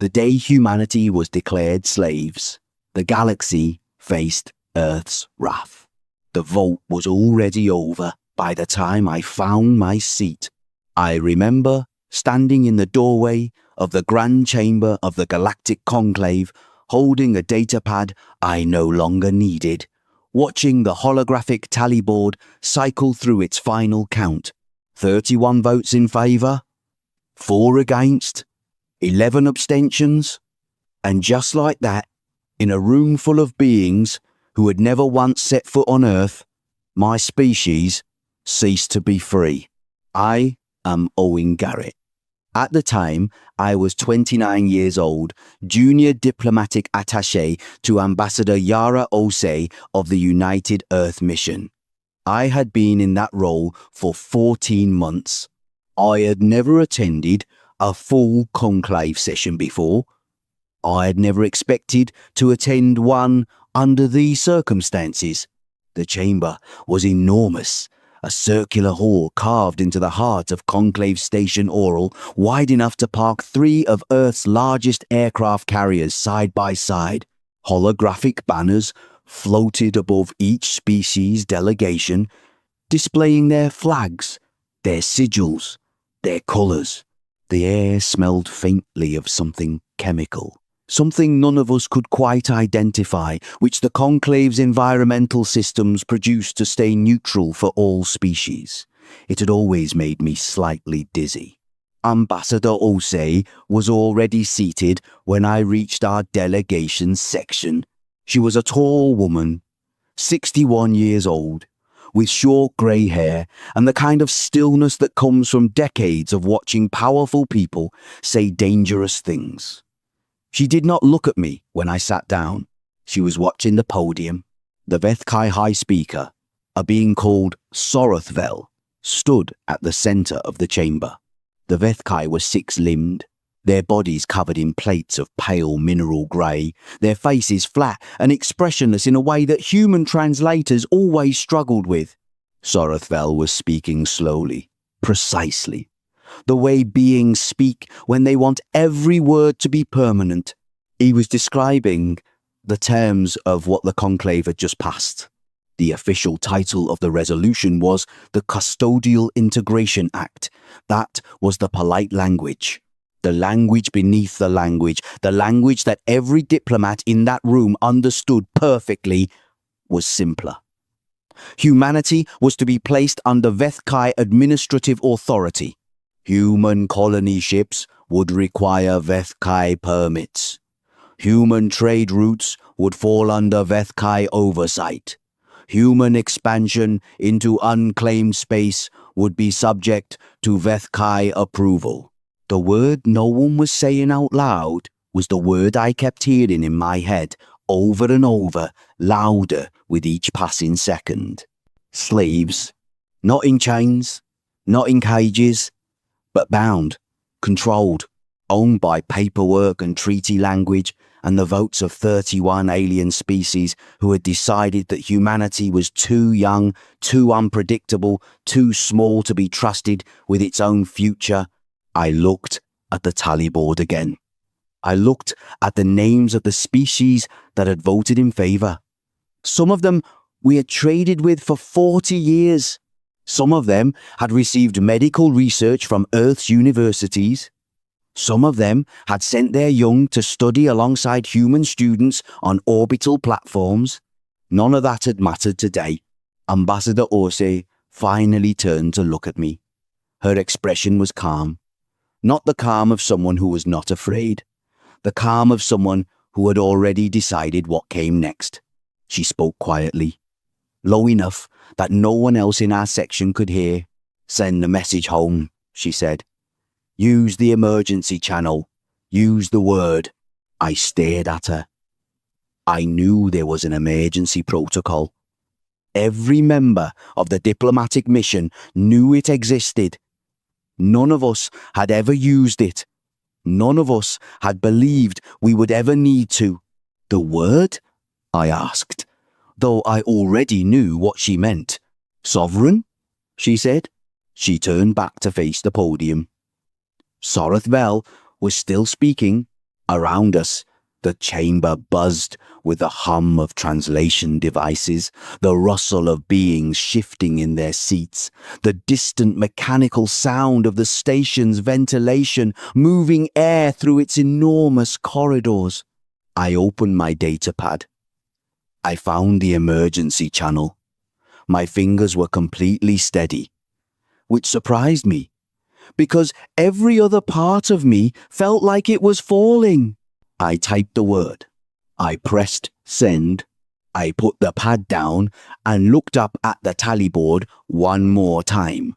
The day humanity was declared slaves, the galaxy faced Earth's wrath. The vote was already over by the time I found my seat. I remember standing in the doorway of the grand chamber of the galactic conclave, holding a datapad I no longer needed, watching the holographic tally board cycle through its final count. 31 votes in favour, 4 against, 11 abstentions, and just like that, in a room full of beings who had never once set foot on Earth, my species ceased to be free. I am Owen Garrett. At the time, I was 29 years old, junior diplomatic attaché to Ambassador Yara Osei of the United Earth Mission. I had been in that role for 14 months. I had never attended a full conclave session before. I had never expected to attend one under these circumstances. The chamber was enormous, a circular hall carved into the heart of Conclave Station Oral, wide enough to park 3 of Earth's largest aircraft carriers side by side. Holographic banners floated above each species delegation, displaying their flags, their sigils, their colours. The air smelled faintly of something chemical, something none of us could quite identify, which the conclave's environmental systems produced to stay neutral for all species. It had always made me slightly dizzy. Ambassador Osei was already seated when I reached our delegation section. She was a tall woman, 61 years old, with short grey hair and the kind of stillness that comes from decades of watching powerful people say dangerous things. She did not look at me when I sat down. She was watching the podium. The Vethkai High Speaker, a being called Sorothvel, stood at the centre of the chamber. The Vethkai were 6-limbed, their bodies covered in plates of pale mineral grey, their faces flat and expressionless in a way that human translators always struggled with. Sorothvel was speaking slowly, precisely, the way beings speak when they want every word to be permanent. He was describing the terms of what the conclave had just passed. The official title of the resolution was the Custodial Integration Act. That was the polite language. The language beneath the language that every diplomat in that room understood perfectly, was simpler. Humanity was to be placed under Vethkai administrative authority. Human colony ships would require Vethkai permits. Human trade routes would fall under Vethkai oversight. Human expansion into unclaimed space would be subject to Vethkai approval. The word no one was saying out loud was the word I kept hearing in my head over and over, louder with each passing second. Slaves, not in chains, not in cages, but bound, controlled, owned by paperwork and treaty language and the votes of 31 alien species who had decided that humanity was too young, too unpredictable, too small to be trusted with its own future. I looked at the tally board again. I looked at the names of the species that had voted in favour. Some of them we had traded with for 40 years. Some of them had received medical research from Earth's universities. Some of them had sent their young to study alongside human students on orbital platforms. None of that had mattered today. Ambassador Osei finally turned to look at me. Her expression was calm. Not the calm of someone who was not afraid. The calm of someone who had already decided what came next. She spoke quietly, low enough that no one else in our section could hear. "Send the message home," she said. "Use the emergency channel. Use the word." I stared at her. I knew there was an emergency protocol. Every member of the diplomatic mission knew it existed. None of us had ever used it. None of us had believed we would ever need to. "The word?" I asked, though I already knew what she meant. "Sovereign?" she said. She turned back to face the podium. Sorothvel was still speaking, Around us, the chamber buzzed with the hum of translation devices, the rustle of beings shifting in their seats, the distant mechanical sound of the station's ventilation moving air through its enormous corridors. I opened my datapad. I found the emergency channel. My fingers were completely steady, which surprised me, because every other part of me felt like it was falling. I typed the word. I pressed send. I put the pad down and looked up at the tally board one more time.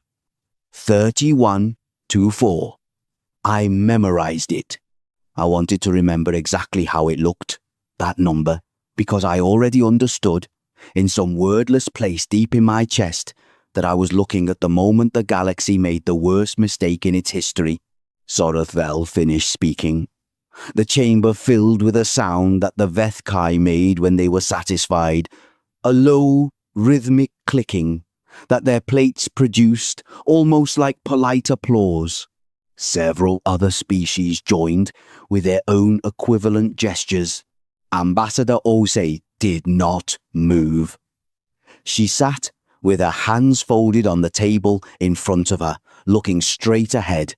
3124. I memorized it. I wanted to remember exactly how it looked, that number, because I already understood, in some wordless place deep in my chest, that I was looking at the moment the galaxy made the worst mistake in its history. Sorothvel finished speaking. The chamber filled with a sound that the Vethkai made when they were satisfied, a low, rhythmic clicking that their plates produced, almost like polite applause. Several other species joined with their own equivalent gestures. Ambassador Osei did not move. She sat with her hands folded on the table in front of her, looking straight ahead.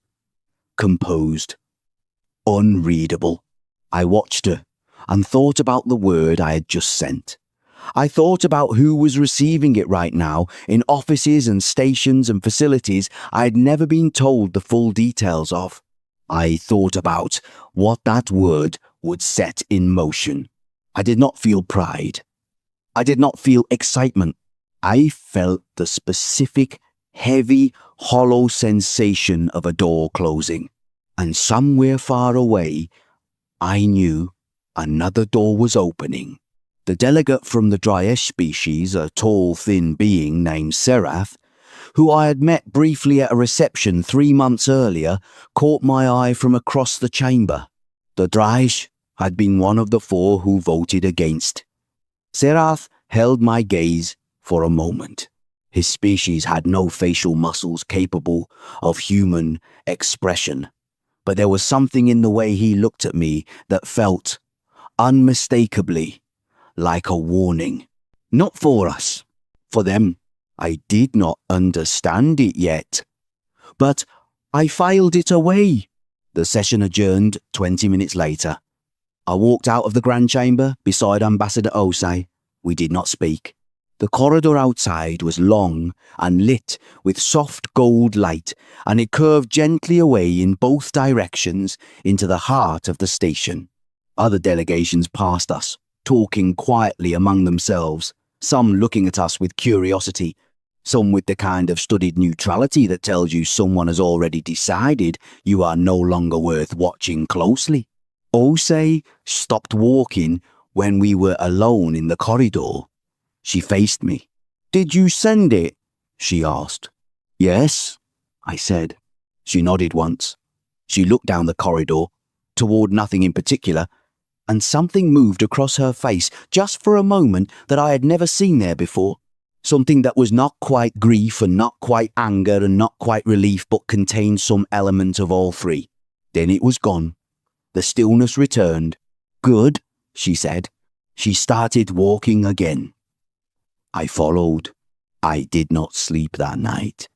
Composed. Unreadable. I watched her and thought about the word I had just sent. I thought about who was receiving it right now in offices and stations and facilities I had never been told the full details of. I thought about what that word would set in motion. I did not feel pride. I did not feel excitement. I felt the specific, heavy, hollow sensation of a door closing. And somewhere far away, I knew another door was opening. The delegate from the Dryesh species, a tall, thin being named Serath, who I had met briefly at a reception 3 months earlier, caught my eye from across the chamber. The Dryesh had been one of the 4 who voted against. Serath held my gaze for a moment. His species had no facial muscles capable of human expression. But there was something in the way he looked at me that felt, unmistakably, like a warning. Not for us. For them. I did not understand it yet. But I filed it away. The session adjourned 20 minutes later. I walked out of the Grand Chamber beside Ambassador Osei. We did not speak. The corridor outside was long and lit with soft gold light, and it curved gently away in both directions into the heart of the station. Other delegations passed us, talking quietly among themselves, some looking at us with curiosity, some with the kind of studied neutrality that tells you someone has already decided you are no longer worth watching closely. Osei stopped walking when we were alone in the corridor. She faced me. "Did you send it?" she asked. "Yes," I said. She nodded once. She looked down the corridor, toward nothing in particular, and something moved across her face just for a moment that I had never seen there before. Something that was not quite grief and not quite anger and not quite relief, but contained some element of all 3. Then it was gone. The stillness returned. "Good," she said. She started walking again. I followed. I did not sleep that night.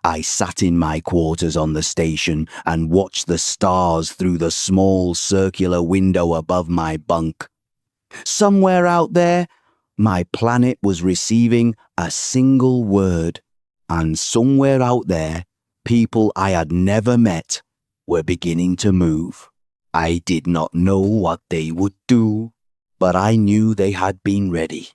I sat in my quarters on the station and watched the stars through the small circular window above my bunk. Somewhere out there, my planet was receiving a single word, and somewhere out there, people I had never met were beginning to move. I did not know what they would do, but I knew they had been ready.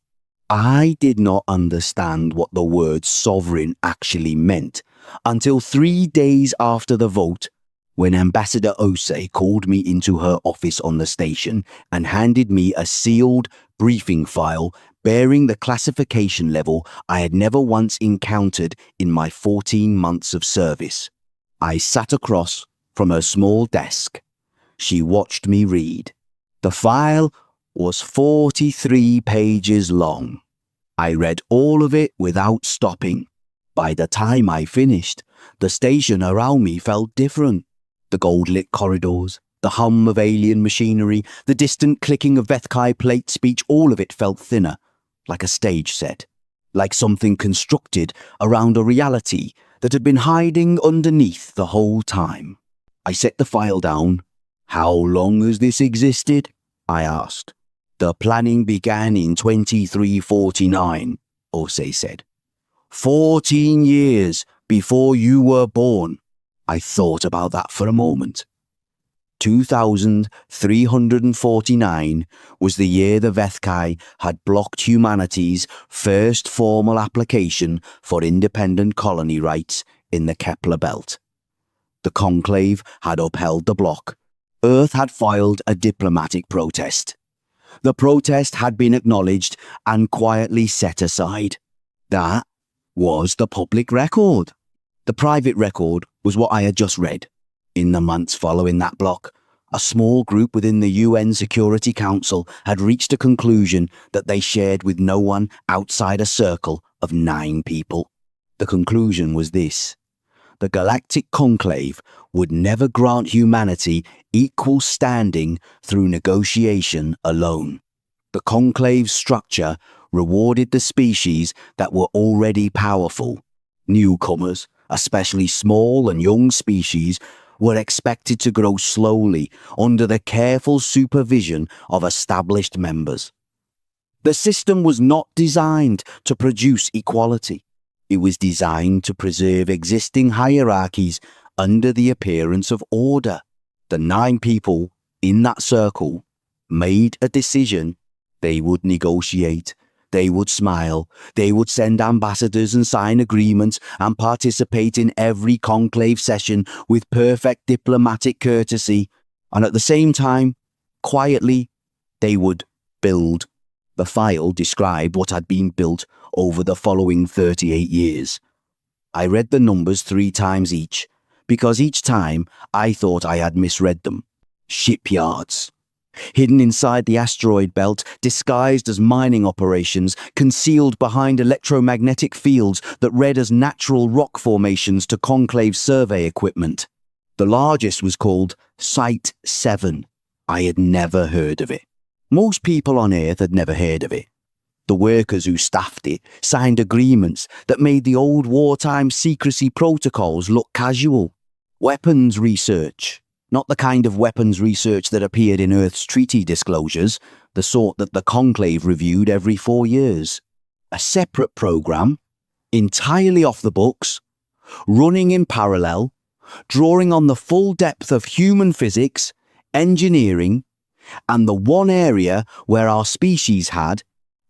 I did not understand what the word sovereign actually meant until 3 days after the vote, when Ambassador Osei called me into her office on the station and handed me a sealed briefing file bearing the classification level I had never once encountered in my 14 months of service. I sat across from her small desk. She watched me read. The file was 43 pages long. I read all of it without stopping. By the time I finished, the station around me felt different. The gold-lit corridors, The hum of alien machinery, the distant clicking of Vethkai plate speech, all of it felt thinner, like a stage set, like something constructed around a reality that had been hiding underneath the whole time. I set the file down. How long has this existed? I asked. The planning began in 2349, Osei said. 14 years before you were born. I thought about that for a moment. 2349 was the year the Vethkai had blocked humanity's first formal application for independent colony rights in the Kepler Belt. The conclave had upheld the block. Earth had filed a diplomatic protest. The protest had been acknowledged and quietly set aside. That was the public record. The private record was what I had just read. In the months following that block, a small group within the UN Security Council had reached a conclusion that they shared with no one outside a circle of 9 people. The conclusion was this: the Galactic Conclave would never grant humanity equal standing through negotiation alone. The Conclave's structure rewarded the species that were already powerful. Newcomers, especially small and young species, were expected to grow slowly under the careful supervision of established members. The system was not designed to produce equality. It was designed to preserve existing hierarchies under the appearance of order. The 9 people in that circle made a decision. They would negotiate. They would smile, they would send ambassadors and sign agreements and participate in every conclave session with perfect diplomatic courtesy, and at the same time, quietly, they would build. The file described what had been built over the following 38 years. I read the numbers 3 times each, because each time I thought I had misread them. Shipyards. Hidden inside the asteroid belt, disguised as mining operations, concealed behind electromagnetic fields that read as natural rock formations to conclave survey equipment. The largest was called Site 7. I had never heard of it. Most people on Earth had never heard of it. The workers who staffed it signed agreements that made the old wartime secrecy protocols look casual. Weapons research. Not the kind of weapons research that appeared in Earth's treaty disclosures, the sort that the Conclave reviewed every 4 years. A separate program, entirely off the books, running in parallel, drawing on the full depth of human physics, engineering, and the one area where our species had,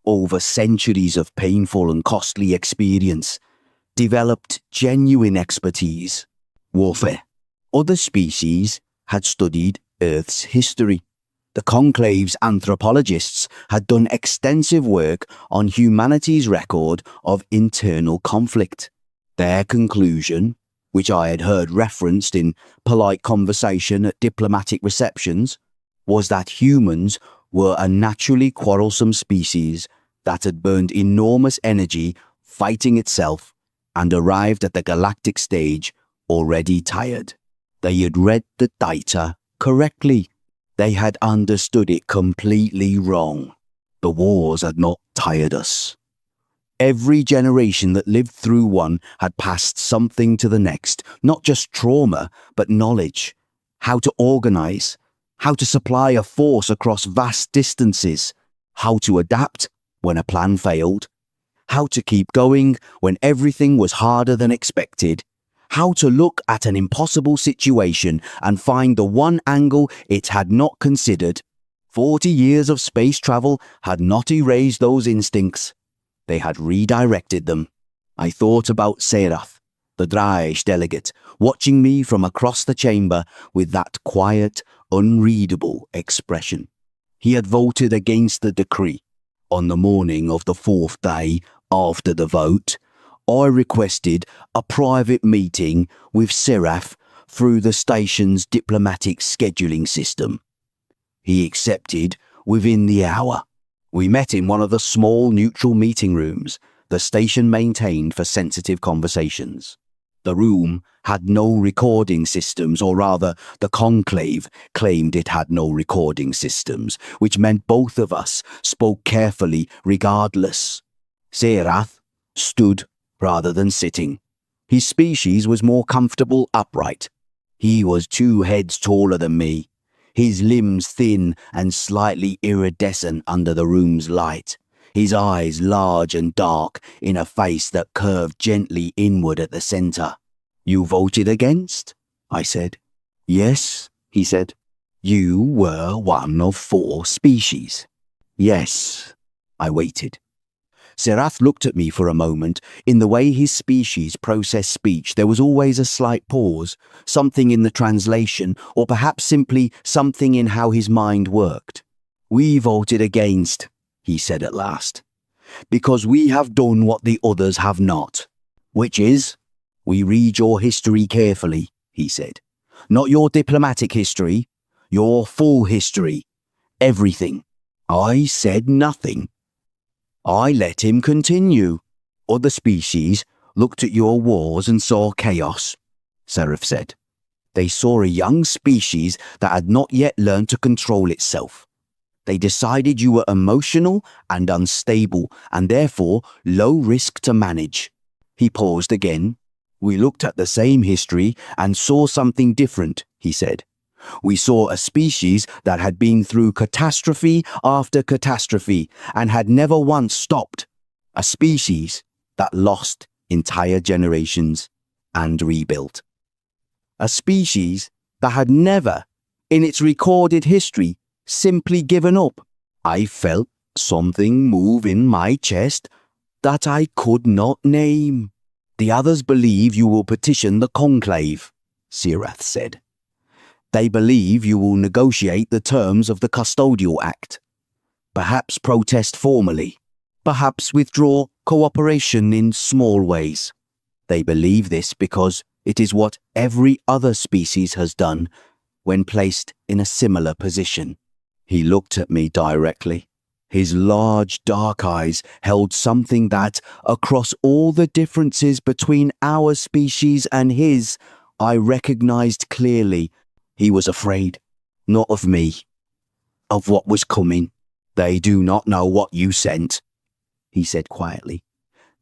over centuries of painful and costly experience, developed genuine expertise: warfare. Other species had studied Earth's history. The Conclave's anthropologists had done extensive work on humanity's record of internal conflict. Their conclusion, which I had heard referenced in polite conversation at diplomatic receptions, was that humans were a naturally quarrelsome species that had burned enormous energy fighting itself and arrived at the galactic stage already tired. They had read the data correctly. They had understood it completely wrong. The wars had not tired us. Every generation that lived through one had passed something to the next, not just trauma, but knowledge. How to organize, how to supply a force across vast distances, how to adapt when a plan failed, how to keep going when everything was harder than expected, how to look at an impossible situation and find the one angle it had not considered. 40 years of space travel had not erased those instincts. They had redirected them. I thought about Serath, the Draish delegate, watching me from across the chamber with that quiet, unreadable expression. He had voted against the decree. On the morning of the 4th day after the vote, I requested a private meeting with Serath through the station's diplomatic scheduling system. He accepted within the hour. We met in one of the small neutral meeting rooms the station maintained for sensitive conversations. The room had no recording systems, or rather, the conclave claimed it had no recording systems, which meant both of us spoke carefully regardless. Serath stood rather than sitting. His species was more comfortable upright. He was 2 heads taller than me, his limbs thin and slightly iridescent under the room's light, his eyes large and dark in a face that curved gently inward at the centre. "You voted against?" I said. "Yes," he said. "You were one of 4 species." "Yes." I waited. Serath looked at me for a moment. In the way his species processed speech, there was always a slight pause, something in the translation, or perhaps simply something in how his mind worked. "We voted against," he said at last, "because we have done what the others have not." "Which is?" "We read your history carefully," he said. "Not your diplomatic history, your full history. Everything." I said nothing. I let him continue. "Other species looked at your wars and saw chaos," Seraph said. "They saw a young species that had not yet learned to control itself. They decided you were emotional and unstable, and therefore low risk to manage." He paused again. "We looked at the same history and saw something different," he said. "We saw a species that had been through catastrophe after catastrophe and had never once stopped. A species that lost entire generations and rebuilt. A species that had never, in its recorded history, simply given up." I felt something move in my chest that I could not name. "The others believe you will petition the conclave," Serath said. "They believe you will negotiate the terms of the Custodial Act. Perhaps protest formally. Perhaps withdraw cooperation in small ways. They believe this because it is what every other species has done when placed in a similar position." He looked at me directly. His large dark eyes held something that, across all the differences between our species and his, I recognized clearly. He was afraid, not of me, of what was coming. "They do not know what you sent," he said quietly.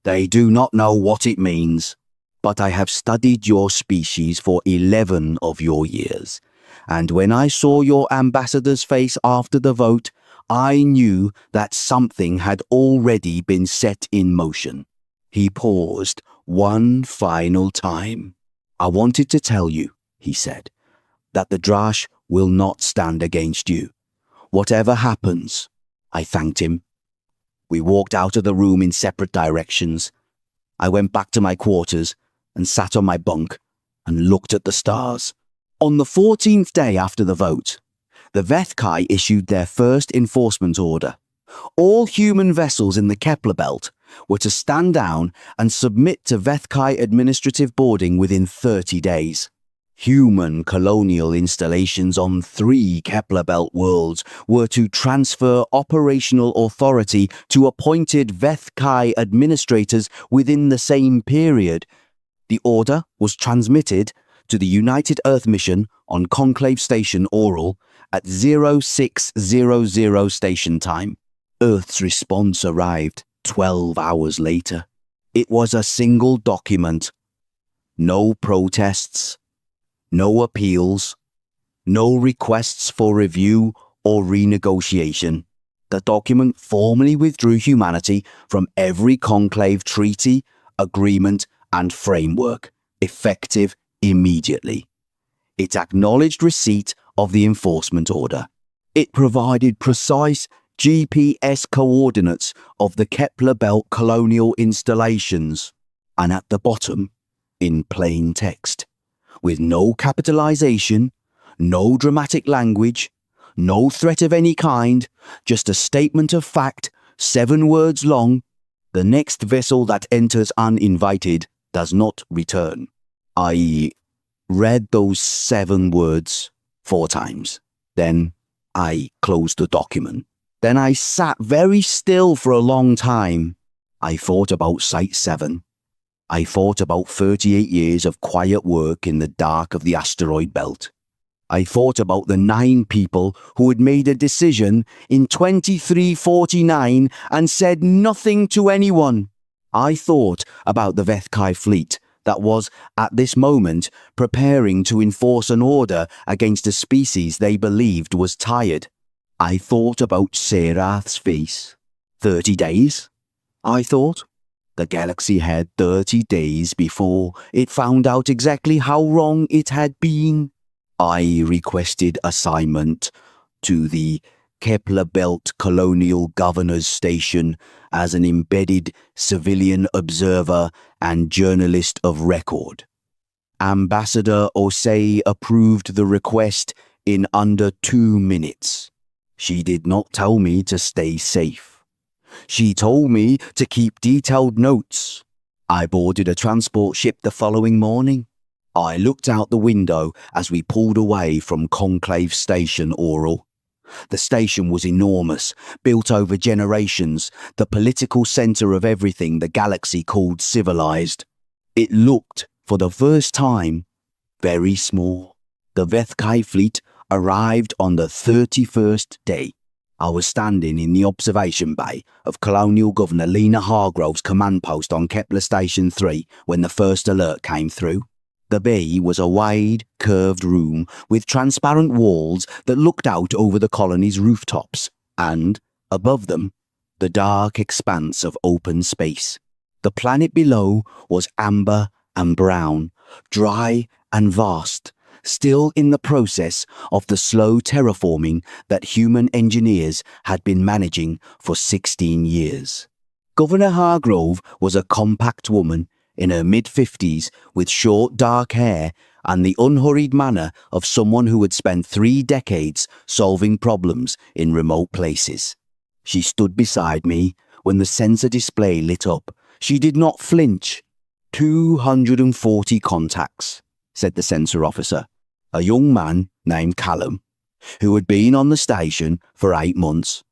"They do not know what it means. But I have studied your species for 11 of your years, and when I saw your ambassador's face after the vote, I knew that something had already been set in motion." He paused one final time. "I wanted to tell you," he said, "that the Drash will not stand against you. Whatever happens." I thanked him. We walked out of the room in separate directions. I went back to my quarters and sat on my bunk and looked at the stars. On the 14th day after the vote, the Vethkai issued their first enforcement order. All human vessels in the Kepler belt were to stand down and submit to Vethkai administrative boarding within 30 days. Human colonial installations on 3 Kepler belt worlds were to transfer operational authority to appointed Vethkai administrators within the same period. The order was transmitted to the United Earth Mission on Conclave Station Oral at 0600 station time. Earth's response arrived 12 hours later. It was a single document. No protests, no appeals, no requests for review or renegotiation. The document formally withdrew humanity from every conclave treaty, agreement, and framework, effective immediately. It acknowledged receipt of the enforcement order. It provided precise GPS coordinates of the Kepler belt colonial installations, and at the bottom, in plain text, with no capitalization, no dramatic language, no threat of any kind, just a statement of fact, 7 words long: "The next vessel that enters uninvited does not return." I read those 7 words 4 times. Then I closed the document. Then I sat very still for a long time. I thought about Site 7. I thought about 38 years of quiet work in the dark of the asteroid belt. I thought about the 9 people who had made a decision in 2349 and said nothing to anyone. I thought about the Vethkai fleet that was, at this moment, preparing to enforce an order against a species they believed was tired. I thought about Serath's face. 30 days? I thought. The galaxy had 30 days before it found out exactly how wrong it had been. I requested assignment to the Kepler Belt Colonial Governor's Station as an embedded civilian observer and journalist of record. Ambassador Osei approved the request in under 2 minutes. She did not tell me to stay safe. She told me to keep detailed notes. I boarded a transport ship the following morning. I looked out the window as we pulled away from Conclave Station Oral. The station was enormous, built over generations, the political centre of everything the galaxy called civilized. It looked, for the first time, very small. The Vethkai fleet arrived on the 31st day. I was standing in the observation bay of Colonial Governor Lena Hargrove's command post on Kepler Station 3 when the first alert came through. The bay was a wide, curved room with transparent walls that looked out over the colony's rooftops, and, above them, the dark expanse of open space. The planet below was amber and brown, dry and vast, still in the process of the slow terraforming that human engineers had been managing for 16 years. Governor Hargrove was a compact woman in her mid-50s with short dark hair and the unhurried manner of someone who had spent 3 decades solving problems in remote places. She stood beside me when the sensor display lit up. She did not flinch. 240 contacts, said the sensor officer, a young man named Callum, who had been on the station for 8 months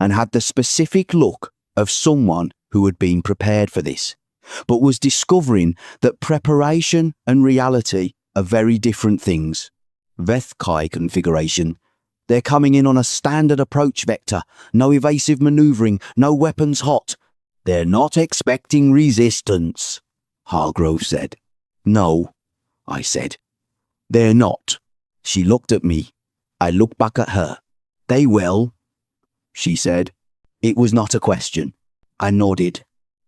and had the specific look of someone who had been prepared for this, but was discovering that preparation and reality are very different things. Vethkai configuration. They're coming in on a standard approach vector, no evasive manoeuvring, no weapons hot. They're not expecting resistance, Hargrove said. No, I said. They're not. She looked at me. I looked back at her. They will, she said. It was not a question. I nodded.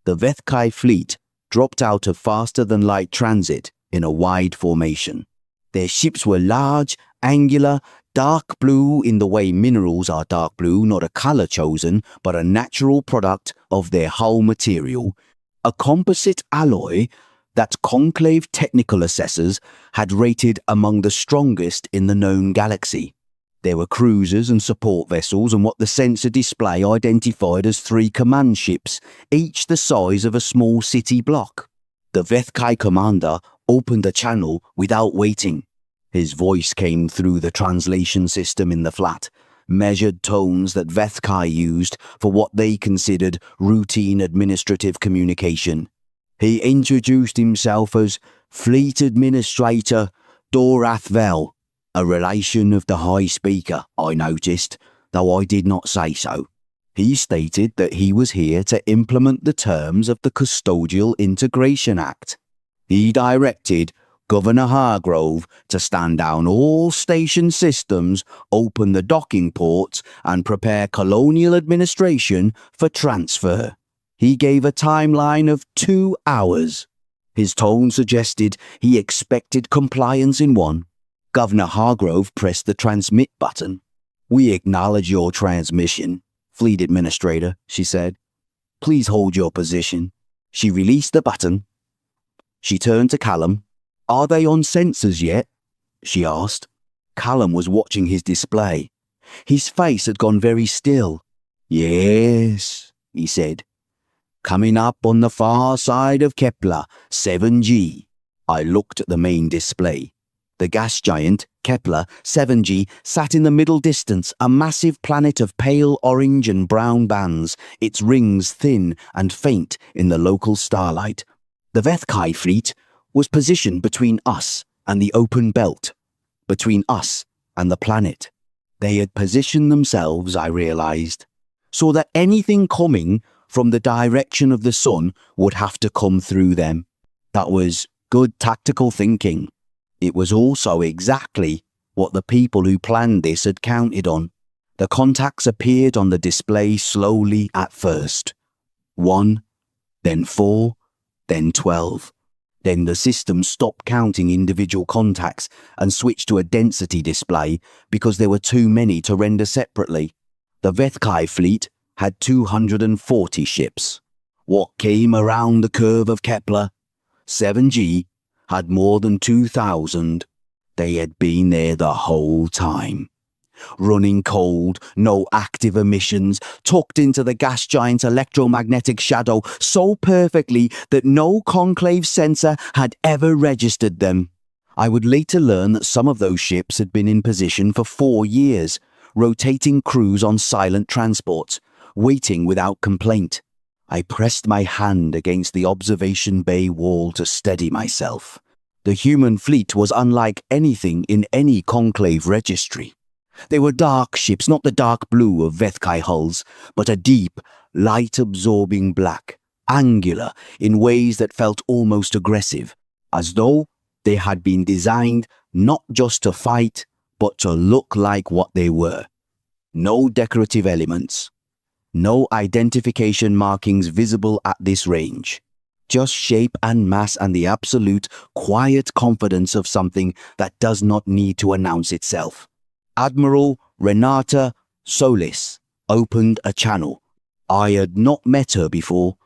The Vethkai fleet dropped out of faster-than-light transit in a wide formation. Their ships were large, angular, dark blue in the way minerals are dark blue, not a colour chosen, but a natural product of their hull material, a composite alloy that Conclave technical assessors had rated among the strongest in the known galaxy. There were cruisers and support vessels and what the sensor display identified as 3 command ships, each the size of a small city block. The Vethkai commander opened the channel without waiting. His voice came through the translation system in the flat, measured tones that Vethkai used for what they considered routine administrative communication. He introduced himself as Fleet Administrator Dorath Vel, a relation of the High Speaker, I noticed, though I did not say so. He stated that he was here to implement the terms of the Custodial Integration Act. He directed Governor Hargrove to stand down all station systems, open the docking ports, and prepare colonial administration for transfer. He gave a timeline of 2 hours. His tone suggested he expected compliance in 1. Governor Hargrove pressed the transmit button. We acknowledge your transmission, Fleet Administrator, she said. Please hold your position. She released the button. She turned to Callum. Are they on sensors yet? She asked. Callum was watching his display. His face had gone very still. Yes, he said. Coming up on the far side of Kepler, 7G. I looked at the main display. The gas giant, Kepler 7G, sat in the middle distance, a massive planet of pale orange and brown bands, its rings thin and faint in the local starlight. The Vethkai fleet was positioned between us and the open belt, between us and the planet. They had positioned themselves, I realized, so that anything coming from the direction of the sun would have to come through them. That was good tactical thinking. It was also exactly what the people who planned this had counted on. The contacts appeared on the display slowly at first. 1, then 4, then 12. Then the system stopped counting individual contacts and switched to a density display because there were too many to render separately. The Vethkai fleet had 240 ships. What came around the curve of Kepler, 7G, had more than 2,000. They had been there the whole time. Running cold, no active emissions, tucked into the gas giant's electromagnetic shadow so perfectly that no conclave sensor had ever registered them. I would later learn that some of those ships had been in position for 4 years, rotating crews on silent transports, waiting without complaint. I pressed my hand against the observation bay wall to steady myself. The human fleet was unlike anything in any conclave registry. They were dark ships, not the dark blue of Vethkai hulls, but a deep, light-absorbing black, angular in ways that felt almost aggressive, as though they had been designed not just to fight, but to look like what they were. No decorative elements, no identification markings visible at this range. Just shape and mass and the absolute, quiet confidence of something that does not need to announce itself. Admiral Renata Solis opened a channel. I had not met her before.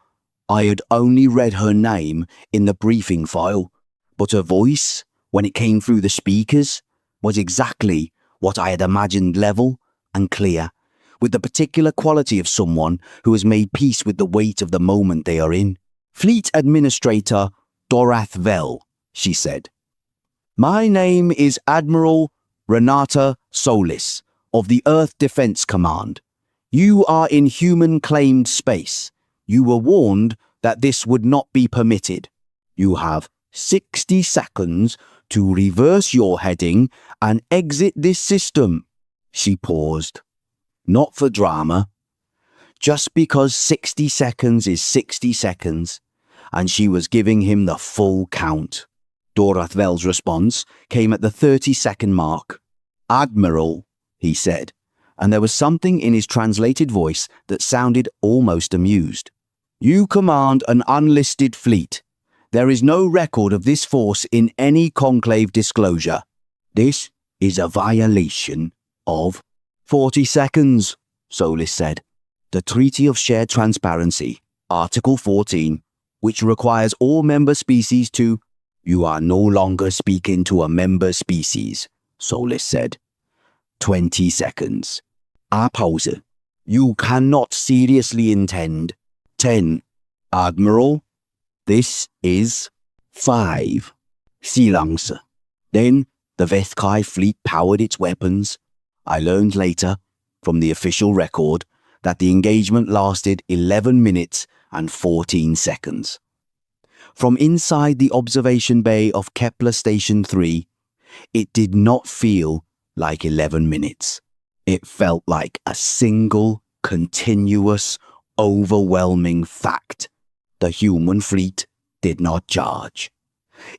I had only read her name in the briefing file, but her voice, when it came through the speakers, was exactly what I had imagined, level and clear, with the particular quality of someone who has made peace with the weight of the moment they are in. Fleet Administrator Dorath Vel, she said. My name is Admiral Renata Solis of the Earth Defense Command. You are in human-claimed space. You were warned that this would not be permitted. You have 60 seconds to reverse your heading and exit this system. She paused. Not for drama. Just because 60 seconds is 60 seconds, and she was giving him the full count. Dorathvel's response came at the 30-second mark. Admiral, he said, and there was something in his translated voice that sounded almost amused. You command an unlisted fleet. There is no record of this force in any conclave disclosure. This is a violation of 40 seconds, Solis said. The Treaty of Shared Transparency, Article 14, which requires all member species to... You are no longer speaking to a member species, Solis said. 20 seconds. Pause. You cannot seriously intend. 10. Admiral, this is 5. Silence. Then the Vethkai fleet powered its weapons. I learned later, from the official record, that the engagement lasted 11 minutes and 14 seconds. From inside the observation bay of Kepler Station 3, it did not feel like 11 minutes. It felt like a single, continuous, overwhelming fact. The human fleet did not charge.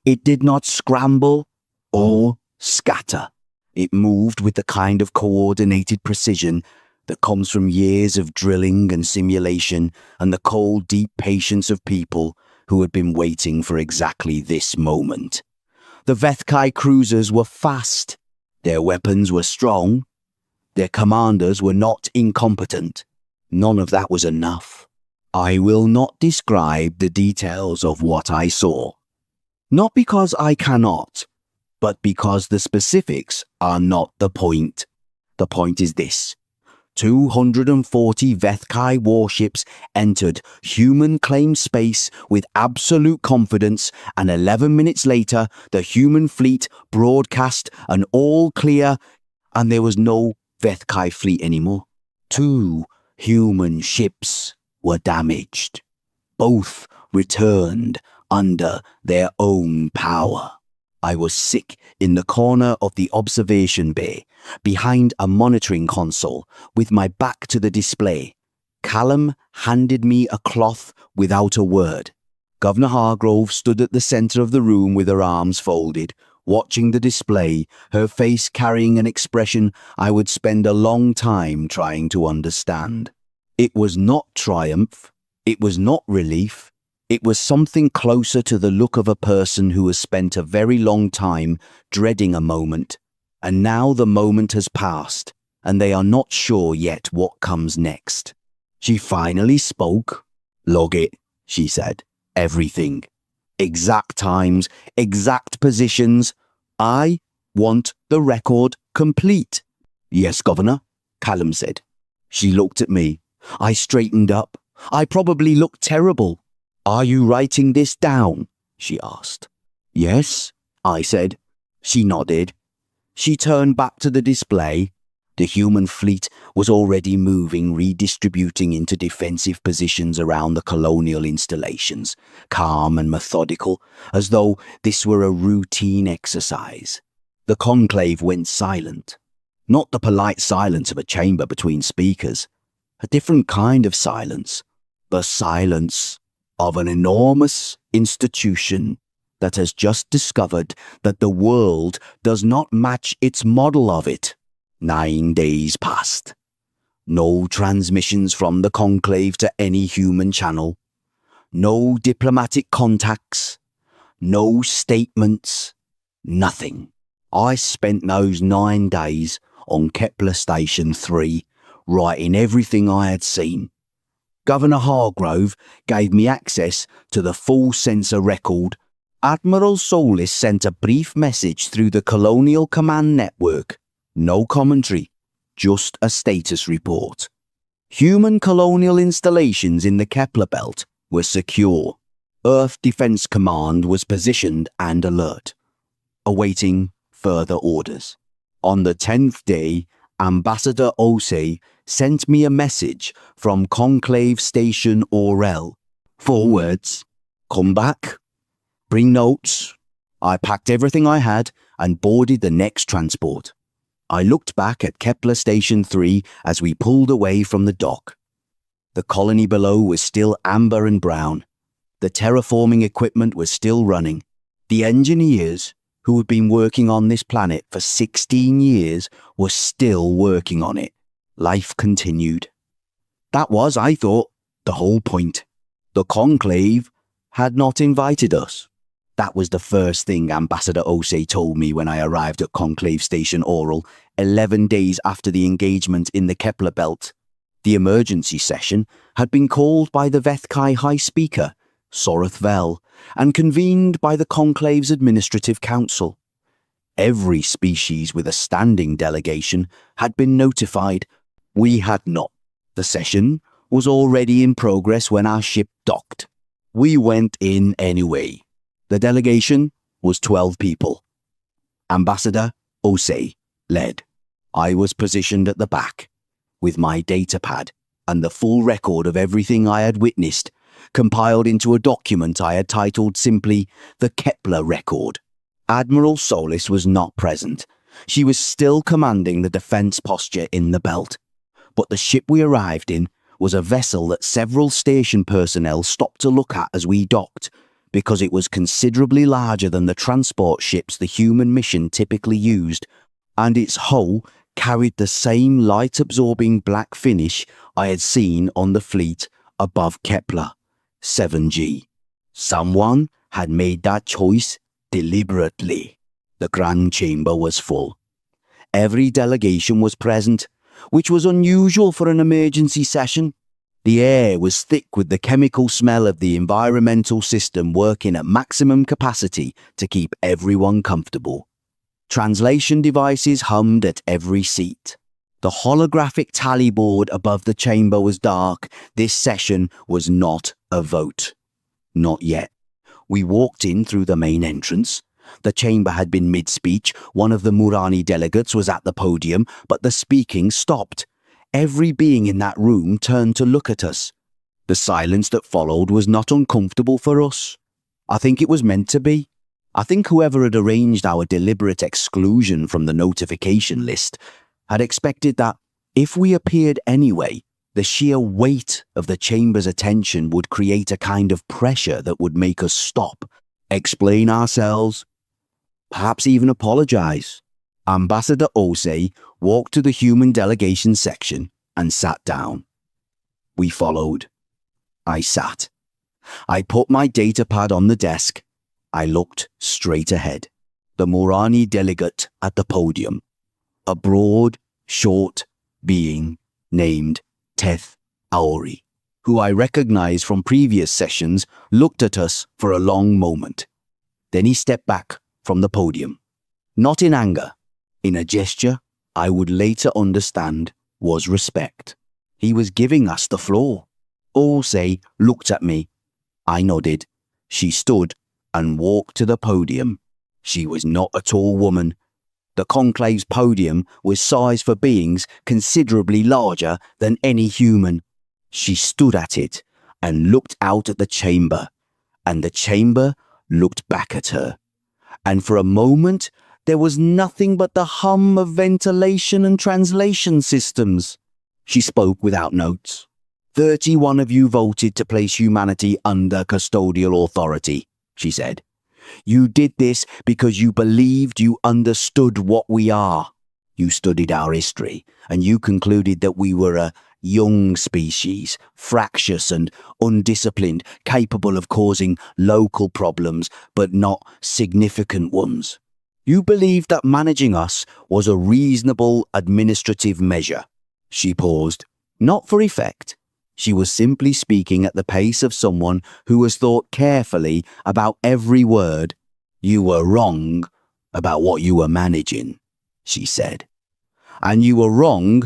It did not scramble or scatter. It moved with the kind of coordinated precision that comes from years of drilling and simulation and the cold, deep patience of people who had been waiting for exactly this moment. The Vethkai cruisers were fast. Their weapons were strong. Their commanders were not incompetent. None of that was enough. I will not describe the details of what I saw. Not because I cannot, but because the specifics are not the point. The point is this. 240 Vethkai warships entered human-claimed space with absolute confidence, and 11 minutes later, the human fleet broadcast an all-clear, and there was no Vethkai fleet anymore. 2 human ships were damaged. Both returned under their own power. I was sick in the corner of the observation bay, behind a monitoring console, with my back to the display. Callum handed me a cloth without a word. Governor Hargrove stood at the centre of the room with her arms folded, watching the display, her face carrying an expression I would spend a long time trying to understand. It was not triumph, it was not relief, it was something closer to the look of a person who has spent a very long time dreading a moment, and now the moment has passed, and they are not sure yet what comes next. She finally spoke. "Log it," she said. "Everything. Exact times, exact positions. I want the record complete." "Yes, Governor," Callum said. She looked at me. I straightened up. I probably looked terrible. "Are you writing this down?" she asked. "Yes," I said. She nodded. She turned back to the display. The human fleet was already moving, redistributing into defensive positions around the colonial installations, calm and methodical, as though this were a routine exercise. The conclave went silent. Not the polite silence of a chamber between speakers. A different kind of silence. The silence of an enormous institution that has just discovered that the world does not match its model of it. 9 days passed. No transmissions from the conclave to any human channel. No diplomatic contacts. No statements. Nothing. I spent those 9 days on Kepler Station 3, writing everything I had seen. Governor Hargrove gave me access to the full sensor record. Admiral Solis sent a brief message through the Colonial Command Network. No commentary, just a status report. Human colonial installations in the Kepler belt were secure. Earth Defense Command was positioned and alert, awaiting further orders. On the 10th day, Ambassador Osei sent me a message from Conclave Station Orel. 4 words: "Come back, bring notes." I packed everything I had and boarded the next transport. I looked back at Kepler Station 3 as we pulled away from the dock. The colony below was still amber and brown. The terraforming equipment was still running. The engineers, who had been working on this planet for 16 years, were still working on it. Life continued. That was, I thought, the whole point. The conclave had not invited us. That was the first thing Ambassador Osei told me when I arrived at Conclave Station Oral, 11 days after the engagement in the Kepler belt. The emergency session had been called by the Vethkai High Speaker, Sorath Vel, and convened by the Conclave's Administrative Council. Every species with a standing delegation had been notified. We had not. The session was already in progress when our ship docked. We went in anyway. The delegation was 12 people. Ambassador Osei led. I was positioned at the back, with my data pad and the full record of everything I had witnessed, compiled into a document I had titled simply the Kepler Record. Admiral Solis was not present. She was still commanding the defence posture in the belt. But the ship we arrived in was a vessel that several station personnel stopped to look at as we docked, because it was considerably larger than the transport ships the human mission typically used, and its hull carried the same light-absorbing black finish I had seen on the fleet above Kepler, 7G. Someone had made that choice deliberately. The Grand Chamber was full. Every delegation was present, which was unusual for an emergency session. The air was thick with the chemical smell of the environmental system working at maximum capacity to keep everyone comfortable. Translation devices hummed at every seat. The holographic tally board above the chamber was dark. This session was not a vote. Not yet. We walked in through the main entrance. The chamber had been mid-speech. One of the Murani delegates was at the podium, but the speaking stopped. Every being in that room turned to look at us. The silence that followed was not uncomfortable for us. I think it was meant to be. I think whoever had arranged our deliberate exclusion from the notification list had expected that if we appeared anyway, the sheer weight of the chamber's attention would create a kind of pressure that would make us stop, explain ourselves, perhaps even apologize. Ambassador Osei walked to the human delegation section and sat down. We followed. I sat. I put my data pad on the desk. I looked straight ahead. The Morani delegate at the podium, a broad, short being named Teth Aori, who I recognized from previous sessions, looked at us for a long moment. Then he stepped back from the podium, not in anger, in a gesture I would later understand was respect. He was giving us the floor. Osei looked at me. I nodded. She stood and walked to the podium. She was not a tall woman. The conclave's podium was sized for beings considerably larger than any human. She stood at it and looked out at the chamber, and the chamber looked back at her. And for a moment, there was nothing but the hum of ventilation and translation systems. She spoke without notes. 31 of you voted to place humanity under custodial authority, she said. You did this because you believed you understood what we are. You studied our history, and you concluded that we were a young species, fractious and undisciplined, capable of causing local problems, but not significant ones. You believed that managing us was a reasonable administrative measure. She paused, not for effect. She was simply speaking at the pace of someone who has thought carefully about every word. You were wrong about what you were managing, she said. And you were wrong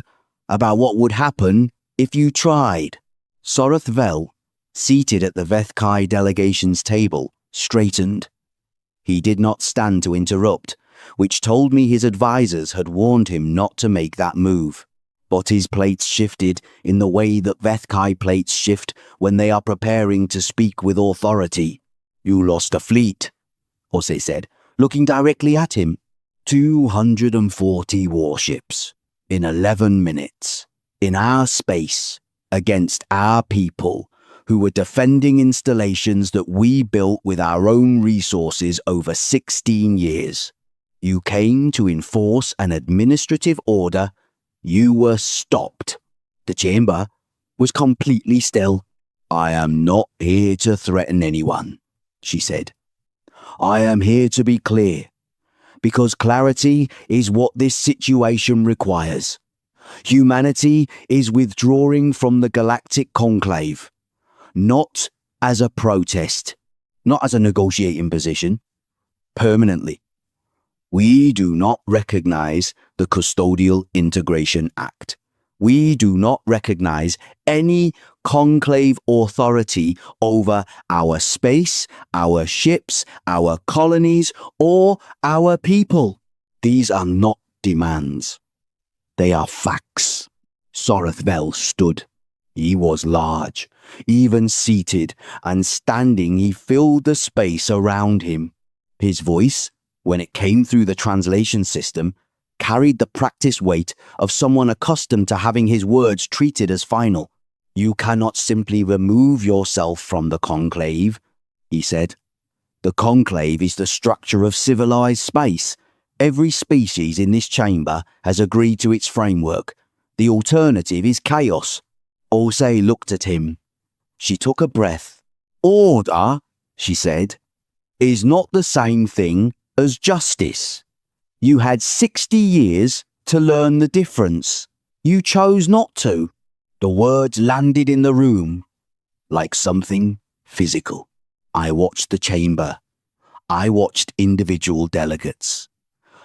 about what would happen if you tried. Soroth Vel, seated at the Vethkai delegation's table, straightened. He did not stand to interrupt, which told me his advisors had warned him not to make that move. But his plates shifted in the way that Vethkai plates shift when they are preparing to speak with authority. You lost a fleet, Osei said, looking directly at him. 240 warships in 11 minutes, in our space, against our people, who were defending installations that we built with our own resources over 16 years. You came to enforce an administrative order. You were stopped. The chamber was completely still. I am not here to threaten anyone, she said. I am here to be clear, because clarity is what this situation requires. Humanity is withdrawing from the Galactic Conclave, not as a protest, not as a negotiating position, permanently. We do not recognize the Custodial Integration Act. We do not recognize any conclave authority over our space, our ships, our colonies, or our people. These are not demands. They are facts. Soroth Vel stood. He was large. Even seated and standing, he filled the space around him. His voice, when it came through the translation system, carried the practiced weight of someone accustomed to having his words treated as final. You cannot simply remove yourself from the conclave, he said. The conclave is the structure of civilized space. Every species in this chamber has agreed to its framework. The alternative is chaos. Osei looked at him. She took a breath. Order, she said, is not the same thing as justice. You had 60 years to learn the difference. You chose not to. The words landed in the room like something physical. I watched the chamber. I watched individual delegates.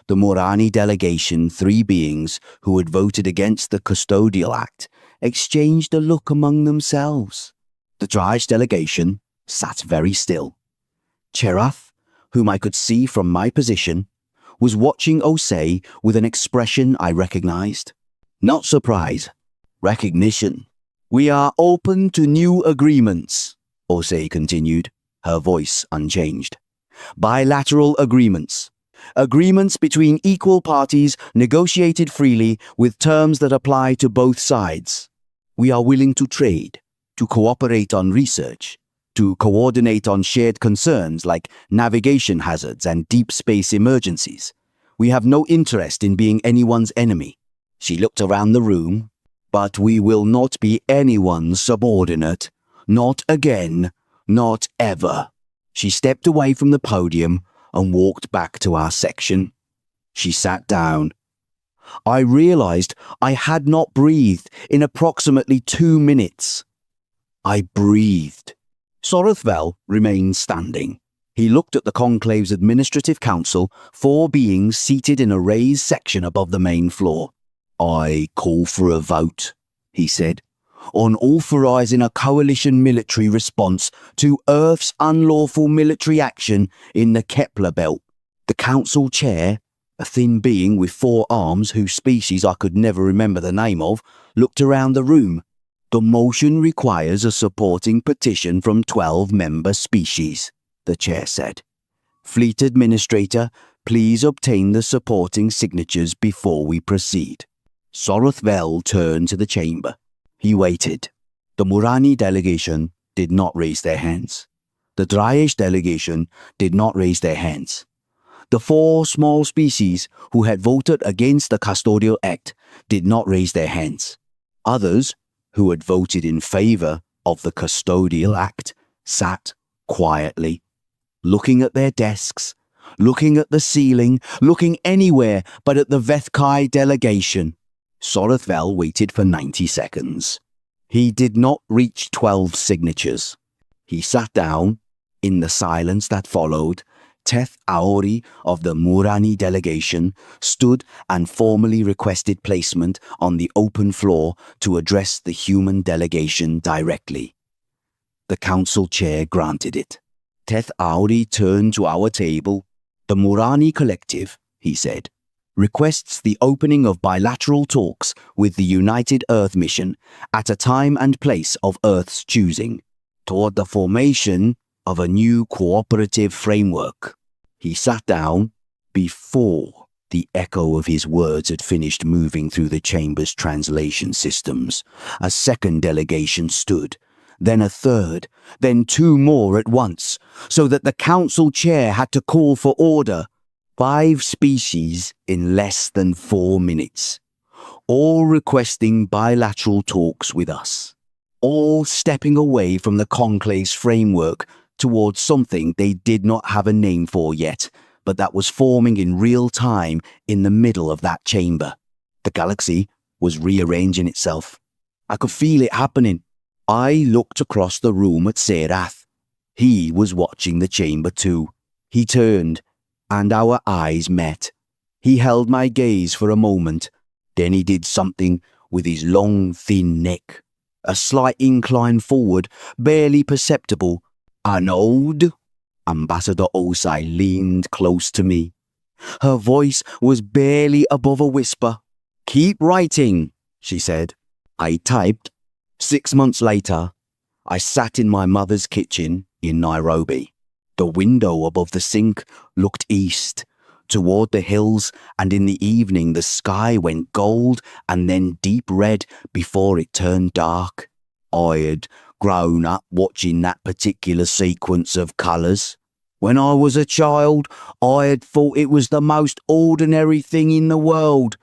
The Morani delegation, 3 beings who had voted against the Custodial Act, exchanged a look among themselves. The Draish delegation sat very still. Cherath, whom I could see from my position, was watching Osei with an expression I recognized. Not surprise, recognition. We are open to new agreements, Osei continued. her voice unchanged. Bilateral agreements. Agreements between equal parties negotiated freely with terms that apply to both sides. We are willing to trade, to cooperate on research, to coordinate on shared concerns like navigation hazards and deep space emergencies. We have no interest in being anyone's enemy. She looked around the room. But we will not be anyone's subordinate. Not again. Not ever. She stepped away from the podium and walked back to our section. She sat down. I realized I had not breathed in approximately 2 minutes. I breathed. Sorothvel remained standing. He looked at the conclave's administrative council, 4 beings seated in a raised section above the main floor. I call for a vote, he said, on authorizing a coalition military response to Earth's unlawful military action in the Kepler belt. The council chair, a thin being with 4 arms whose species I could never remember the name of, looked around the room. The motion requires a supporting petition from 12 member species, the chair said. Fleet Administrator, please obtain the supporting signatures before we proceed. Sorothvel turned to the chamber. He waited. The Murani delegation did not raise their hands. The Dryish delegation did not raise their hands. The 4 small species who had voted against the Custodial Act did not raise their hands. Others, who had voted in favor of the Custodial Act, sat quietly, looking at their desks, looking at the ceiling, looking anywhere but at the Vethkai delegation. Sorothvel waited for 90 seconds. He did not reach 12 signatures. He sat down. In the silence that followed, Teth Aori of the Murani delegation stood and formally requested placement on the open floor to address the human delegation directly. The council chair granted it. Teth Aori turned to our table. The Murani Collective, he said, requests the opening of bilateral talks with the United Earth Mission at a time and place of Earth's choosing, toward the formation of a new cooperative framework. He sat down. Before the echo of his words had finished moving through the chamber's translation systems, a second delegation stood, then a third, then 2 more at once, so that the council chair had to call for order. 5 species in less than 4 minutes, all requesting bilateral talks with us, all stepping away from the conclave's framework towards something they did not have a name for yet, but that was forming in real time in the middle of that chamber. The galaxy was rearranging itself. I could feel it happening. I looked across the room at Serath. He was watching the chamber too. He turned, and our eyes met. He held my gaze for a moment. Then he did something with his long, thin neck. A slight incline forward, barely perceptible. Anode? Ambassador Osai leaned close to me. Her voice was barely above a whisper. Keep writing, she said. I typed. 6 months later, I sat in my mother's kitchen in Nairobi. The window above the sink looked east, toward the hills, and in the evening the sky went gold and then deep red before it turned dark. I had grown up watching that particular sequence of colours. When I was a child, I had thought it was the most ordinary thing in the world.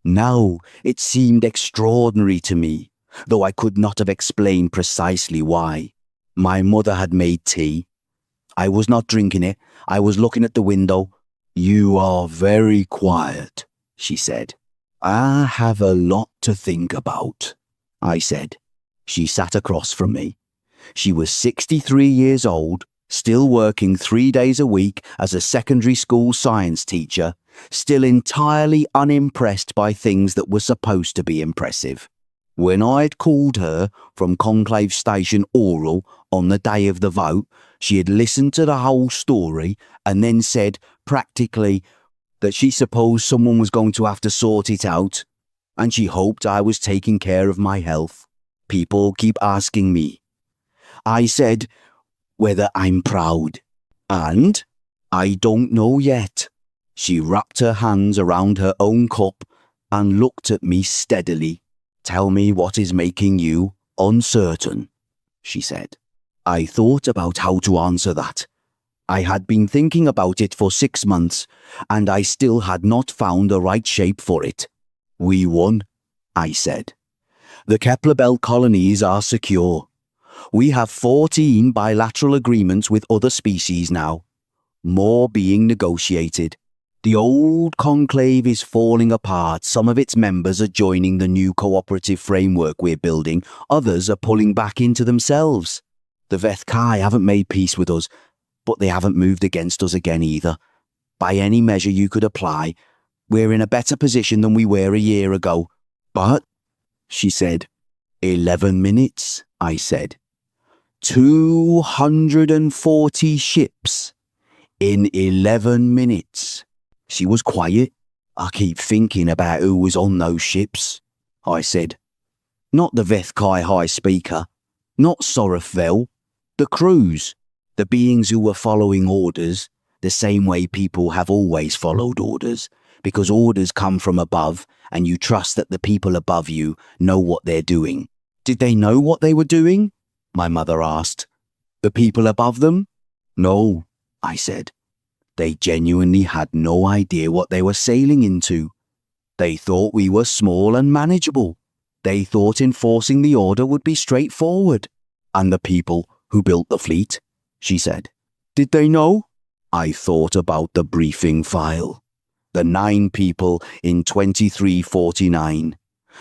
Now it seemed extraordinary to me, though I could not have explained precisely why. My mother had made tea. I was not drinking it. I was looking at the window. You are very quiet, she said. I have a lot to think about, I said. She sat across from me. She was 63 years old, still working 3 days a week as a secondary school science teacher, still entirely unimpressed by things that were supposed to be impressive. When I had called her from Conclave Station Oral on the day of the vote, she had listened to the whole story and then said, practically, that she supposed someone was going to have to sort it out, and she hoped I was taking care of my health. People keep asking me. I said, whether I'm proud. And I don't know yet. She wrapped her hands around her own cup and looked at me steadily. Tell me what is making you uncertain, she said. I thought about how to answer that. I had been thinking about it for 6 months, and I still had not found the right shape for it. We won, I said. The Kepler Belt colonies are secure. We have 14 bilateral agreements with other species now. More being negotiated. The old conclave is falling apart. Some of its members are joining the new cooperative framework we're building. Others are pulling back into themselves. The Vethkai haven't made peace with us, but they haven't moved against us again either. By any measure you could apply, we're in a better position than we were a year ago. But, she said, 11 minutes, I said. 240 ships in 11 minutes. She was quiet. I keep thinking about who was on those ships, I said. Not the Vethkai High Speaker, not Sorafvel, the crews, the beings who were following orders, the same way people have always followed orders, because orders come from above and you trust that the people above you know what they're doing. Did they know what they were doing? My mother asked. The people above them? No, I said. They genuinely had no idea what they were sailing into. They thought we were small and manageable. They thought enforcing the order would be straightforward. And the people who built the fleet, she said. Did they know? I thought about the briefing file. The 9 people in 2349.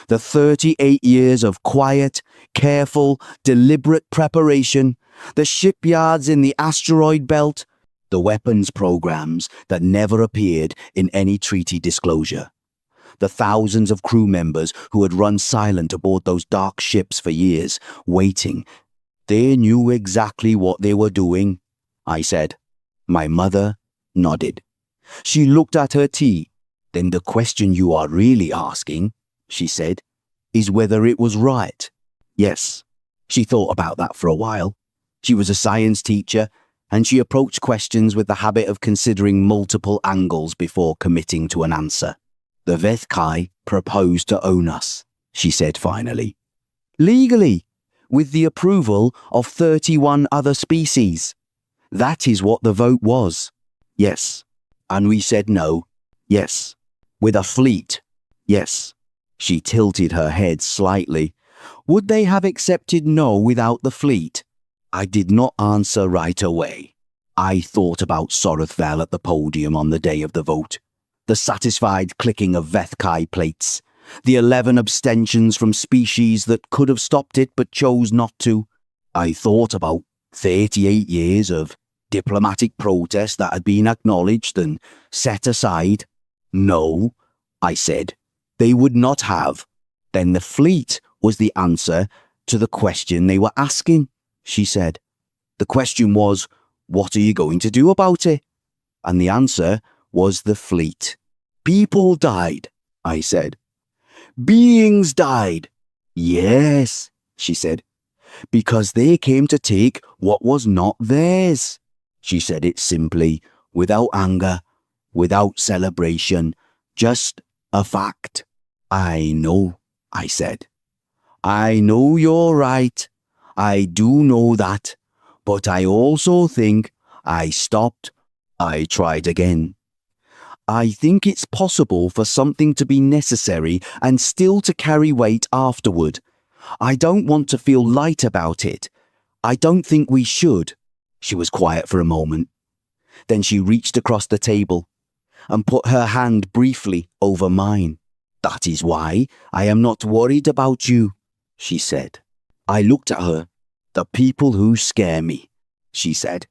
The 38 years of quiet, careful, deliberate preparation. The shipyards in the asteroid belt. The weapons programs that never appeared in any treaty disclosure. The thousands of crew members who had run silent aboard those dark ships for years, waiting. They knew exactly what they were doing, I said. My mother nodded. She looked at her tea. Then the question you are really asking, she said, is whether it was right. Yes, she thought about that for a while. She was a science teacher, and she approached questions with the habit of considering multiple angles before committing to an answer. The Vethkai proposed to own us, she said finally. Legally, with the approval of 31 other species. That is what the vote was. Yes. And we said no. Yes. With a fleet. Yes. She tilted her head slightly. Would they have accepted no without the fleet? I did not answer right away. I thought about Sorafvel at the podium on the day of the vote. The satisfied clicking of Vethkai plates. The 11 abstentions from species that could have stopped it but chose not to. I thought about 38 years of diplomatic protest that had been acknowledged and set aside. No, I said, they would not have. Then the fleet was the answer to the question they were asking, she said. The question was, what are you going to do about it? And the answer was the fleet. People died, I said. Beings died. Yes, she said, because they came to take what was not theirs. She said it simply, without anger, without celebration, just a fact. I know, I said. I know you're right. I do know that. But I also think I stopped. I tried again. I think it's possible for something to be necessary and still to carry weight afterward. I don't want to feel light about it. I don't think we should. She was quiet for a moment. Then she reached across the table and put her hand briefly over mine. That is why I am not worried about you, she said. I looked at her. The people who scare me, she said,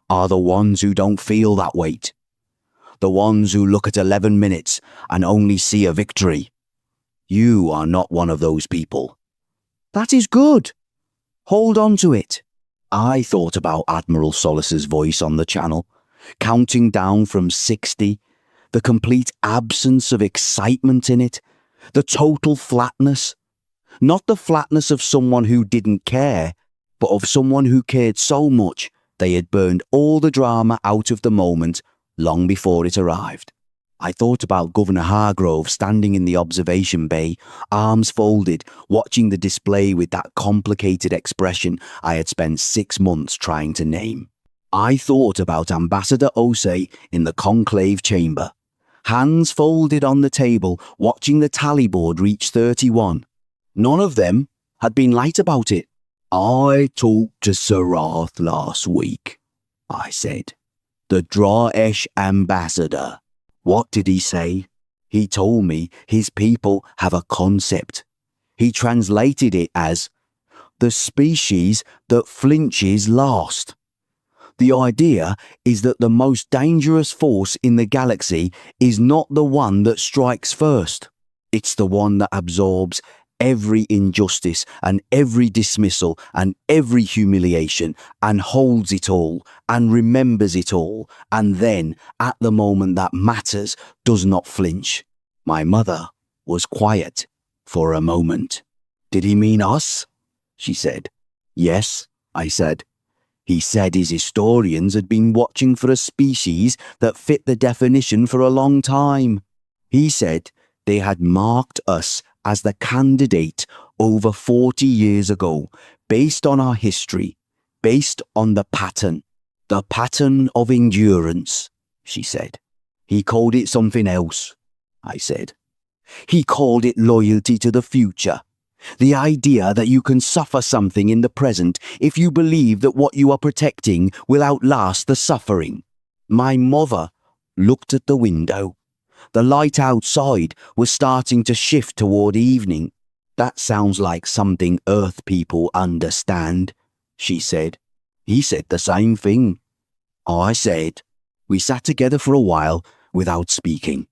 are the ones who don't feel that weight. The ones who look at 11 minutes and only see a victory. You are not one of those people. That is good. Hold on to it. I thought about Admiral Solis's voice on the channel, counting down from 60, the complete absence of excitement in it, the total flatness. Not the flatness of someone who didn't care, but of someone who cared so much They had burned all the drama out of the moment long before it arrived. I thought about Governor Hargrove standing in the observation bay, arms folded, watching the display with that complicated expression I had spent 6 months trying to name. I thought about Ambassador Osei in the conclave chamber, hands folded on the table, watching the tally board reach 31. None of them had been light about it. "I talked to Sarath last week," I said. "The Draesh ambassador. What did he say?" "He told me his people have a concept. He translated it as the species that flinches last. The idea is that the most dangerous force in the galaxy is not the one that strikes first. It's the one that absorbs every injustice and every dismissal and every humiliation and holds it all and remembers it all, and then, at the moment that matters, does not flinch." My mother was quiet for a moment. "Did he mean us?" she said. "Yes," I said. "He said his historians had been watching for a species that fit the definition for a long time. He said they had marked us as the candidate over 40 years ago, based on our history, based on the pattern of endurance," she said. "He called it something else," I said. "He called it loyalty to the future. The idea that you can suffer something in the present if you believe that what you are protecting will outlast the suffering." My mother looked at the window. The light outside was starting to shift toward evening. "That sounds like something Earth people understand," she said. "He said the same thing," I said. We sat together for a while without speaking.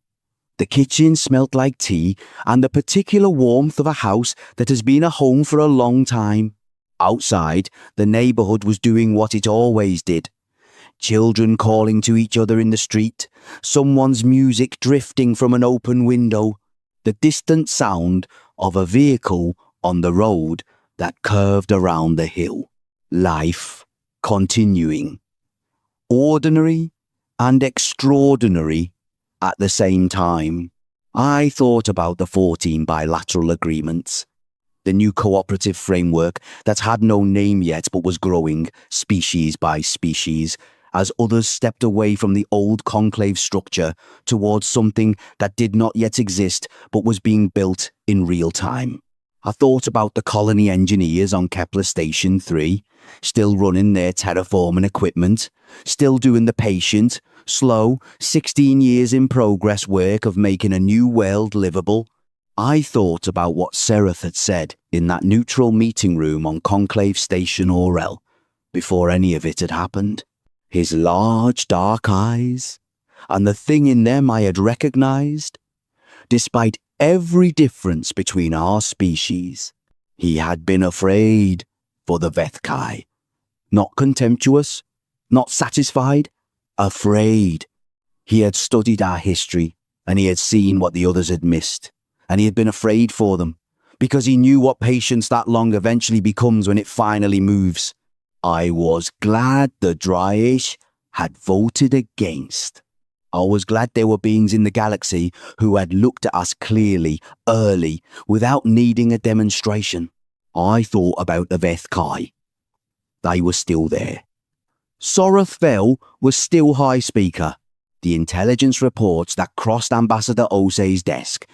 The kitchen smelt like tea and the particular warmth of a house that has been a home for a long time. Outside, the neighborhood was doing what it always did. Children calling to each other in the street, someone's music drifting from an open window, the distant sound of a vehicle on the road that curved around the hill. Life continuing. Ordinary and extraordinary at the same time. I thought about the 14 bilateral agreements, the new cooperative framework that had no name yet but was growing, species by species, as others stepped away from the old conclave structure towards something that did not yet exist but was being built in real time. I thought about the colony engineers on Kepler Station 3, still running their terraforming equipment, still doing the patient, slow, 16 years in progress work of making a new world livable. I thought about what Seraph had said in that neutral meeting room on Conclave Station Orel before any of it had happened. His large dark eyes, and the thing in them I had recognized. Despite every difference between our species, he had been afraid for the Vethkai. Not contemptuous, not satisfied, afraid. He had studied our history, and he had seen what the others had missed, and he had been afraid for them, because he knew what patience that long eventually becomes when it finally moves. I was glad the Draesh had voted against. I was glad there were beings in the galaxy who had looked at us clearly, early, without needing a demonstration. I thought about the Vethkai. They were still there. Sorath Vel was still High Speaker. The intelligence reports that crossed Ambassador Osei's desk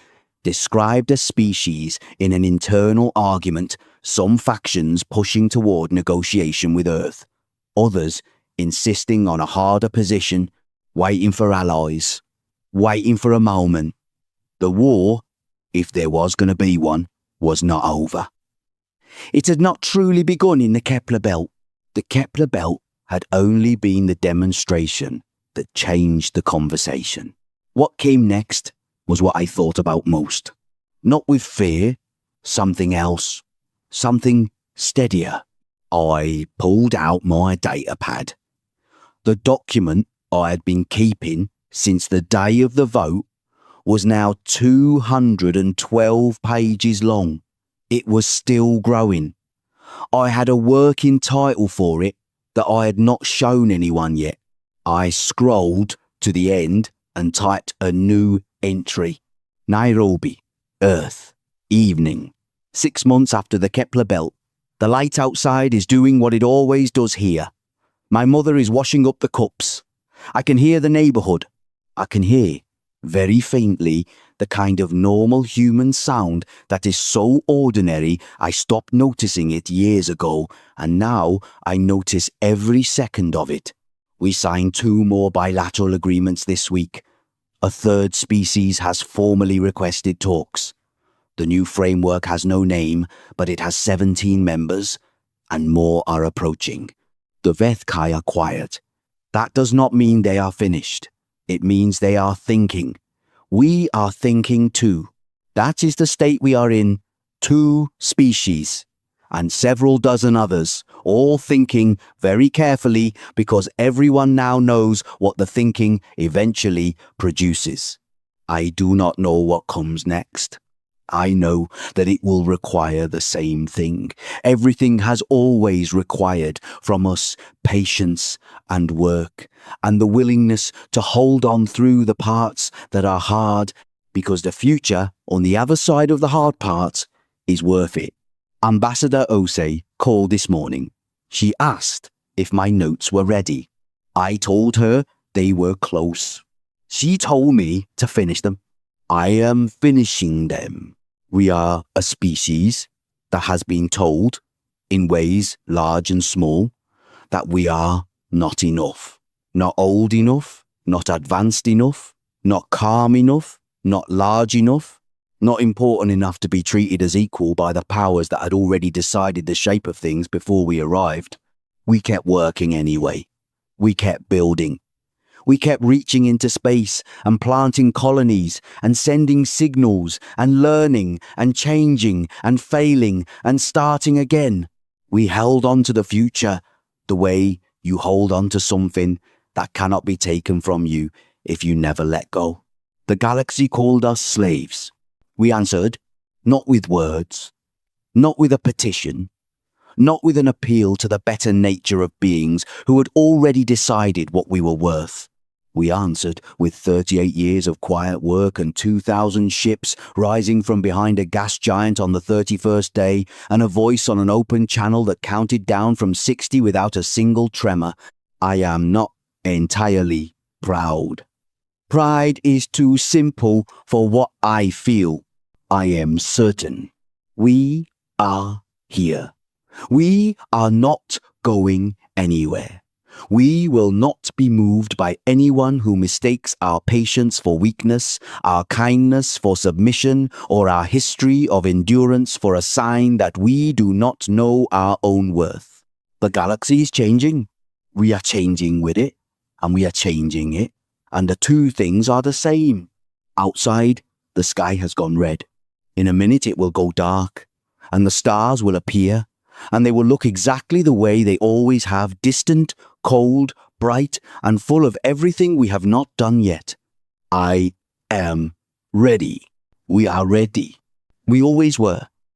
described a species in an internal argument, some factions pushing toward negotiation with Earth, others insisting on a harder position, waiting for allies, waiting for a moment. The war, if there was going to be one, was not over. It had not truly begun in the Kepler Belt. The Kepler Belt had only been the demonstration that changed the conversation. What came next was what I thought about most. Not with fear, something else, something steadier. I pulled out my data pad. The document I had been keeping since the day of the vote was now 212 pages long. It was still growing. I had a working title for it, that I had not shown anyone yet. I scrolled to the end and typed a new entry. Nairobi, Earth, evening. 6 months after the Kepler belt. The light outside is doing what it always does here. My mother is washing up the cups. I can hear the neighbourhood. I can hear, very faintly, the kind of normal human sound that is so ordinary I stopped noticing it years ago, and now I notice every second of it. We signed 2 more bilateral agreements this week. A 3rd species has formally requested talks. The new framework has no name, but it has 17 members, and more are approaching. The Vethkai are quiet. That does not mean they are finished. It means they are thinking. We are thinking too. That is the state we are in. 2 species, and several dozen others, all thinking very carefully because everyone now knows what the thinking eventually produces. I do not know what comes next. I know that it will require the same thing. Everything has always required from us patience and work, and the willingness to hold on through the parts that are hard, because the future on the other side of the hard parts is worth it. Ambassador Osei called this morning. She asked if my notes were ready. I told her they were close. She told me to finish them. I am finishing them. We are a species that has been told, in ways large and small, that we are not enough. Not old enough, not advanced enough, not calm enough, not large enough, not important enough to be treated as equal by the powers that had already decided the shape of things before we arrived. We kept working anyway. We kept building. We kept reaching into space and planting colonies and sending signals and learning and changing and failing and starting again. We held on to the future the way you hold on to something that cannot be taken from you if you never let go. The galaxy called us slaves. We answered, not with words, not with a petition, not with an appeal to the better nature of beings who had already decided what we were worth. We answered with 38 years of quiet work and 2,000 ships rising from behind a gas giant on the 31st day, and a voice on an open channel that counted down from 60 without a single tremor. I am not entirely proud. Pride is too simple for what I feel. I am certain. We are here. We are not going anywhere. We will not be moved by anyone who mistakes our patience for weakness, our kindness for submission, or our history of endurance for a sign that we do not know our own worth. The galaxy is changing. We are changing with it, and we are changing it, and the 2 things are the same. Outside, the sky has gone red. In a minute it will go dark, and the stars will appear, and they will look exactly the way they always have, distant, cold, bright, and full of everything we have not done yet. I am ready. We are ready. We always were.